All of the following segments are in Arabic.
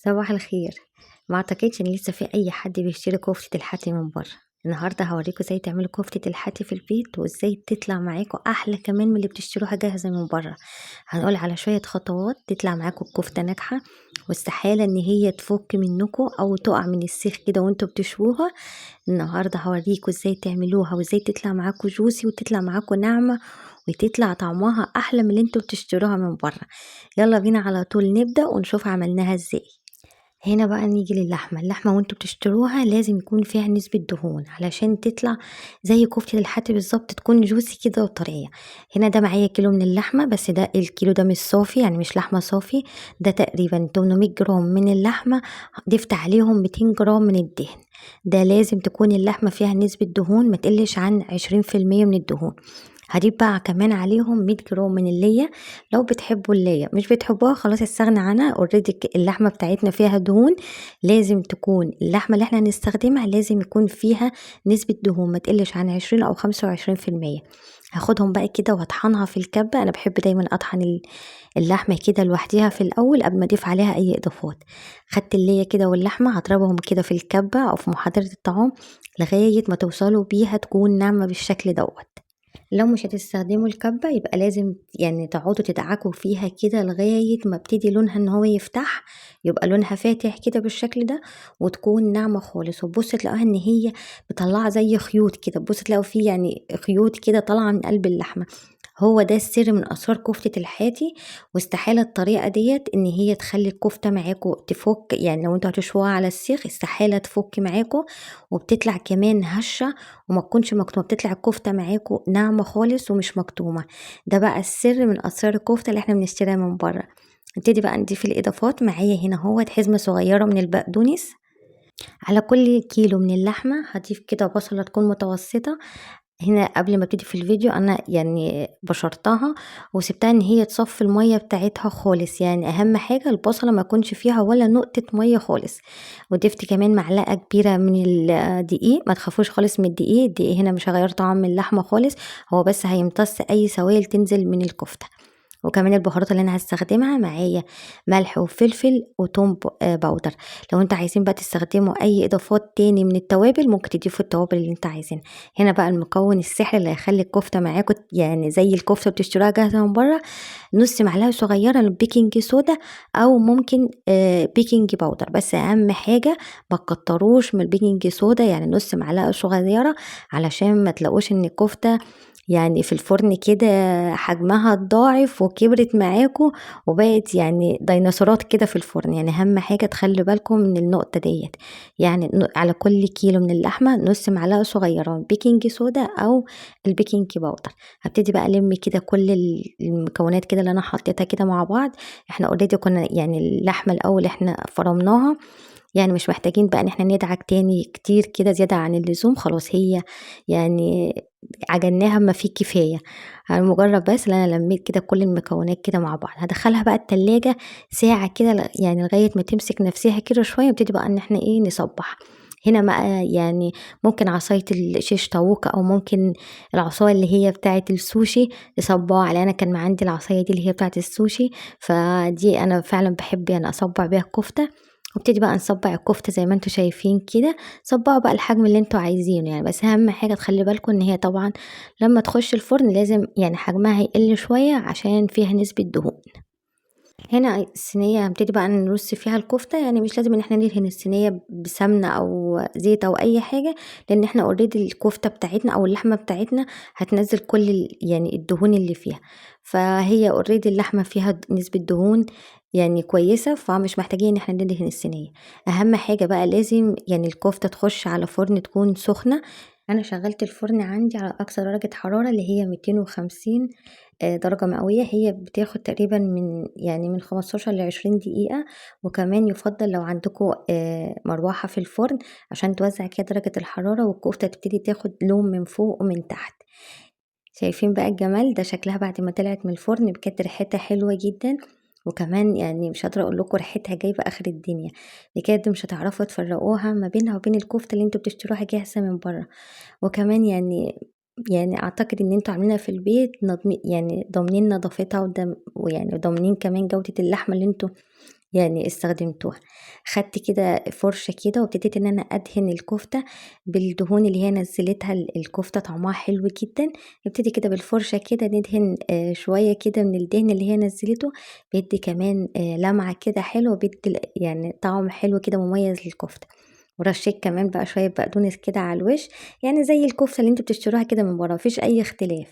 صباح الخير. ما اعتقدش ان لسه في اي حد بيشتري كفتة الحاتي من بره. النهارده هوريكم ازاي تعملوا كفتة الحاتي في البيت وازاي تطلع معاكم احلى كمان من اللي بتشتروها جاهزة من بره. هنقول على شوية خطوات تطلع معاكم الكفتة ناجحة، واستحالة ان هي تفك منكم او تقع من السيخ كده وانتوا بتشووها. النهارده هوريكم ازاي تعملوها وازاي تطلع معاكم جوسي وتطلع معاكم ناعمة وتطلع طعمها احلى من اللي انتوا بتشتروها من بره. يلا بينا على طول نبدأ ونشوف عملناها ازاي. هنا بقى نيجي اللحمة وانتوا بتشتروها لازم يكون فيها نسبة دهون علشان تطلع زي كفتة الحاتي بالظبط، تكون جوسي كده وطرية. هنا ده معايا كيلو من اللحمة، بس ده الكيلو ده مش صافي، يعني مش لحمة صافي. ده تقريبا 800 جرام من اللحمة، ضفت عليهم 200 جرام من الدهن. ده لازم تكون اللحمة فيها نسبة دهون ما تقلش عن 20% من الدهون. هضيف بقى كمان عليهم 100 جرام من اللية. لو بتحبوا اللية، مش بتحبوها خلاص استغنى عنها، اوريدي اللحمة بتاعتنا فيها دهون. لازم تكون اللحمة اللي احنا هنستخدمها لازم يكون فيها نسبة دهون ما تقلش عن 20 أو 25%. هاخدهم بقى كده وهطحنها في الكبة. أنا بحب دايما أطحن اللحمة كده لوحديها في الأول قبل ما أضيف عليها أي إضافات. خدت اللية كده واللحمة هضربهم كده في الكبة أو في محضرة الطعام لغاية ما توصلوا بيها تكون ناعمة بالشكل دوت. لو مش هتستخدموا الكبة يبقى لازم يعني تقعدوا تدعكوا فيها كده لغاية ما ابتدي لونها ان هو يفتح، يبقى لونها فاتح كده بالشكل ده وتكون ناعمة خالص. وتبص تلاقوها ان هي مطلعة زي خيوط كده، تبص تلاقوا فيه يعني خيوط كده طالعة من قلب اللحمة. هو ده السر من اسرار كفتة الحاتي. واستحالة الطريقة ديت ان هي تخلي الكفتة معاكو تفك، يعني لو انتوا هتشوها على السيخ استحالة تفك معاكو. وبتطلع كمان هشة وما تكونش مكتومة، بتطلع الكفتة معاكو ناعمة خالص ومش مكتومة. ده بقى السر من اسرار الكفتة اللي احنا بنشتريها من بره. نبتدي بقى نضيف الاضافات. معايا هنا هو حزمة صغيرة من البقدونس. على كل كيلو من اللحمة هضيف كده بصلة تكون متوسطة. هنا قبل ما ابتدي في الفيديو انا يعني بشرتها وسبتها ان هي تصفي المية بتاعتها خالص، يعني اهم حاجة البصلة ما يكونش فيها ولا نقطة مية خالص. وضفت كمان معلقة كبيرة من الدقيق. ما تخافوش خالص من الدقيق هنا مش هغير طعم اللحمة خالص، هو بس هيمتص اي سوائل تنزل من الكفتة. وكمان البهارات اللي انا هستخدمها معايا ملح وفلفل وتوم باودر. لو انتوا عايزين بقى تستخدموا اي اضافات تاني من التوابل ممكن تضيفوا التوابل اللي انتوا عايزينها. هنا بقى المكون السحري اللي هيخلي الكفته معاكم يعني زي الكفته بتشتروها جاهزه من بره. نص معلقه صغيره من بيكنج صودا، او ممكن بيكنج باودر، بس اهم حاجه ما تكتروش من البيكنج صودا، يعني نص معلقه صغيره علشان ما تلاقوش ان الكفته يعني في الفرن كده حجمها اتضاعف وكبرت معاكم وبقت يعني ديناصورات كده في الفرن. يعني اهم حاجة تخلي بالكم من النقطة ديت. يعني على كل كيلو من اللحمة نص معلقة صغيرة من بيكنج صودا او البيكنج باودر. هبتدي بقى الم كده كل المكونات كده اللي انا حطيتها كده مع بعض. احنا اوريدي كنا يعني اللحمة الاول احنا فرمناها، يعني مش محتاجين بقى ان احنا ندعك تاني كتير كده زيادة عن اللزوم. خلاص هي يعني عجناها ما فيه كفاية. على مجرد بس ان انا لميت كده كل المكونات كده مع بعض هدخلها بقى التلاجة ساعة كده، يعني لغاية ما تمسك نفسها كده شوية نبتدي بقى ان احنا ايه نصبح. هنا بقى يعني ممكن عصاية الشيش طاووق او ممكن العصاية اللي هي بتاعة السوشي تصبعوا على. انا كان عندي العصاية دي اللي هي بتاعة السوشي، فدي انا فعلا بحب يعني اصبع بيها الكفتة. وابتدي بقى نصبع الكفتة زي ما انتوا شايفين كده. صبعوا بقى الحجم اللي انتوا عايزينه يعني، بس اهم حاجة تخلي بالكم ان هي طبعا لما تخش الفرن لازم يعني حجمها يقل شوية عشان فيها نسبة دهون. هنا الصينية هنبتدي بقى نرص فيها الكفتة، يعني مش لازم ان احنا ندهن الصينية بسمنة او زيت او اي حاجة، لان احنا اوريدي الكفتة بتاعتنا او اللحمة بتاعتنا هتنزل كل يعني الدهون اللي فيها. فهي اوريدي اللحمة فيها نسبة دهون يعني كويسة، فمش محتاجين ان احنا ندهن الصينية. اهم حاجة بقى لازم يعني الكفتة تخش على فرن تكون سخنة. انا شغلت الفرن عندي على اقصى درجة حرارة اللي هي 250 درجة مئوية. هي بتاخد تقريبا من 15 ل20 دقيقة. وكمان يفضل لو عندكم مروحة في الفرن عشان توزع كده درجة الحرارة والكفتة تبتدي تاخد لون من فوق ومن تحت. شايفين بقى الجمال ده شكلها بعد ما طلعت من الفرن؟ بجد ريحتها حلوة جدا. وكمان يعني مش قادرة اقول لكم ريحتها جايبة اخر الدنيا. بجد مش هتعرفوا تفرقوها ما بينها وبين الكفتة اللي انتوا بتشتروها جاهزة من بره. وكمان يعني اعتقد ان انتوا عاملينها في البيت يعني ضامنين نظافتها ويعني ضامنين كمان جودة اللحمة اللي انتوا يعني استخدمتوها. خدت كده فرشة كده وابتديت إن أنا أدهن الكفتة بالدهون اللي هي نزّلتها الكفتة طعمها حلو جدًا، نبتدي كده بالفرشة كده ندهن شوية كده من الدهن اللي هي نزّلته، بيدّي كمان لمعة كده حلوة، بيدّي يعني طعم حلو كده مميز للكفتة. ورشيت كمان بقى شوية بقدونس كده على الوش، يعني زي الكفتة اللي أنتم بتشتروها كده من برّه، ما فيش أي اختلاف.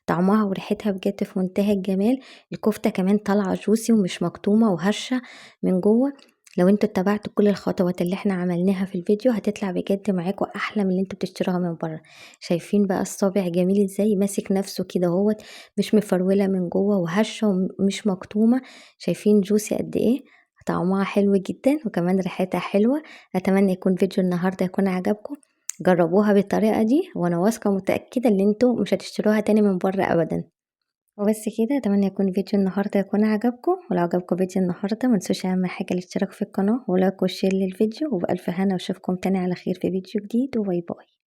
طعمها وريحتها بجد في منتهى الجمال، الكفتة كمان طالعة juicy ومش مكتومة وهشة من جوّه. لو أنتم اتبعتوا كل الخطوات اللي إحنا عملناها في الفيديو هتطلع بجد معاكم أحلى من اللي أنتم بتشتروها من برّه. شايفين بقى الصابع جميل إزاي، ماسك نفسه كده أهوّة، مش مفرولة من جوّه وهشة ومش مكتومة، شايفين juicy قد إيه، طعمها حلو جدًا وكمان ريحتها حلوة. أتمنى يكون فيديو النهارده يكون عجبكم، جربوها بالطريقة دي وأنا واثقة ومتأكدة إن أنتم مش هتشتروها تاني من برّه أبدًا. وبس كده، أتمنى يكون فيديو النهارده يكون عجبكم، ولو عجبكم فيديو النهارده متنسوش أهم حاجة الاشتراك في القناة ولايك وشير للفيديو، وبألف هنا واشوفكم تاني على خير في فيديو جديد وباي باي.